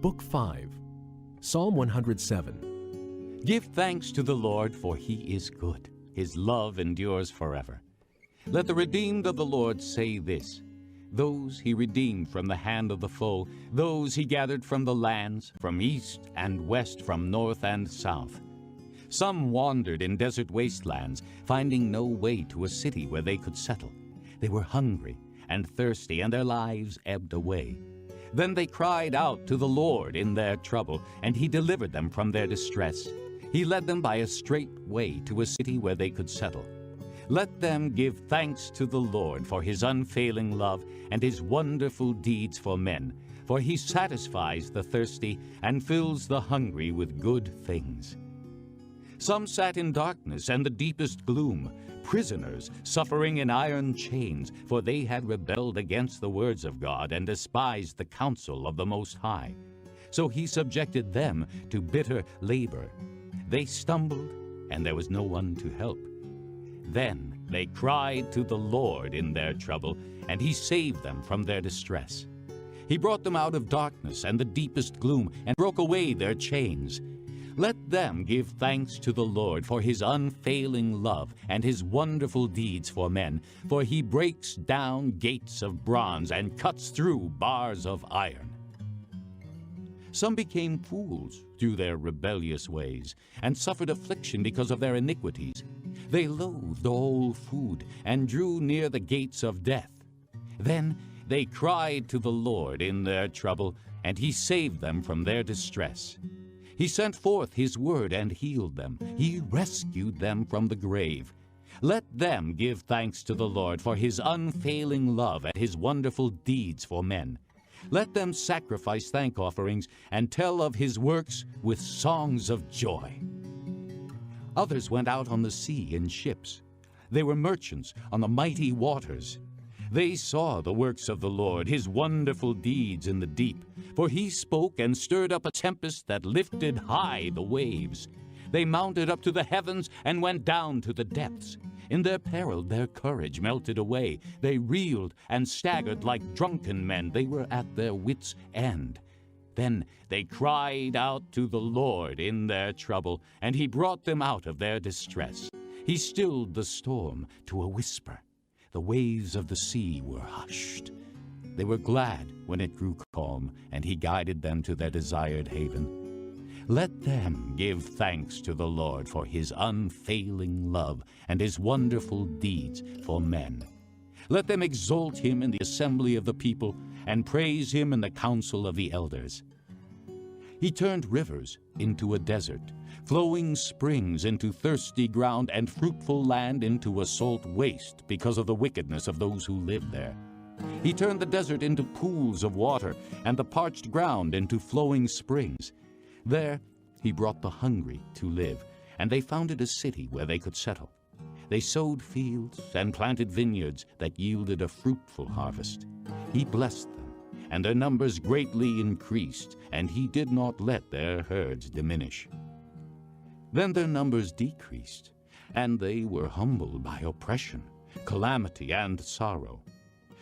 Book 5, Psalm 107. Give thanks to the Lord, for he is good. His love endures forever. Let the redeemed of the Lord say this: those he redeemed from the hand of the foe, those he gathered from the lands, from east and west, from north and south. Some wandered in desert wastelands, finding no way to a city where they could settle. They were hungry and thirsty, and their lives ebbed away. Then they cried out to the Lord in their trouble, and he delivered them from their distress. He led them by a straight way to a city where they could settle. Let them give thanks to the Lord for his unfailing love and his wonderful deeds for men, for he satisfies the thirsty and fills the hungry with good things. Some sat in darkness and the deepest gloom, prisoners suffering in iron chains, for they had rebelled against the words of God and despised the counsel of the Most High. So he subjected them to bitter labor. They stumbled, and there was no one to help. Then they cried to the Lord in their trouble, and he saved them from their distress. He brought them out of darkness and the deepest gloom, and broke away their chains. Let them give thanks to the Lord for his unfailing love and his wonderful deeds for men, for he breaks down gates of bronze and cuts through bars of iron. Some became fools through their rebellious ways, and suffered affliction because of their iniquities. They loathed all food, and drew near the gates of death. Then they cried to the Lord in their trouble, and he saved them from their distress. He sent forth his word and healed them. He rescued them from the grave. Let them give thanks to the Lord for his unfailing love and his wonderful deeds for men. Let them sacrifice thank offerings and tell of his works with songs of joy. Others went out on the sea in ships. They were merchants on the mighty waters. They saw the works of the Lord, his wonderful deeds in the deep. For he spoke and stirred up a tempest that lifted high the waves. They mounted up to the heavens and went down to the depths. In their peril their courage melted away. They reeled and staggered like drunken men. They were at their wits' end. Then they cried out to the Lord in their trouble, and he brought them out of their distress. He stilled the storm to a whisper. The waves of the sea were hushed. They were glad when it grew calm, and he guided them to their desired haven. Let them give thanks to the Lord for his unfailing love and his wonderful deeds for men. Let them exalt him in the assembly of the people and praise him in the council of the elders. He turned rivers into a desert, flowing springs into thirsty ground, and fruitful land into a salt waste because of the wickedness of those who lived there. He turned the desert into pools of water, and the parched ground into flowing springs. There he brought the hungry to live, and they founded a city where they could settle. They sowed fields and planted vineyards that yielded a fruitful harvest. He blessed them, and their numbers greatly increased, and he did not let their herds diminish. Then their numbers decreased, and they were humbled by oppression, calamity, and sorrow.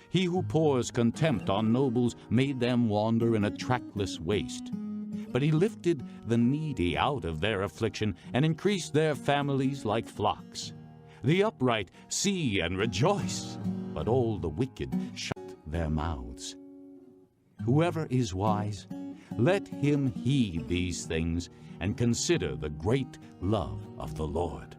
He who pours contempt on nobles made them wander in a trackless waste. But he lifted the needy out of their affliction and increased their families like flocks. The upright see and rejoice, but all the wicked shut their mouths. Whoever is wise, let him heed these things and consider the great love of the Lord.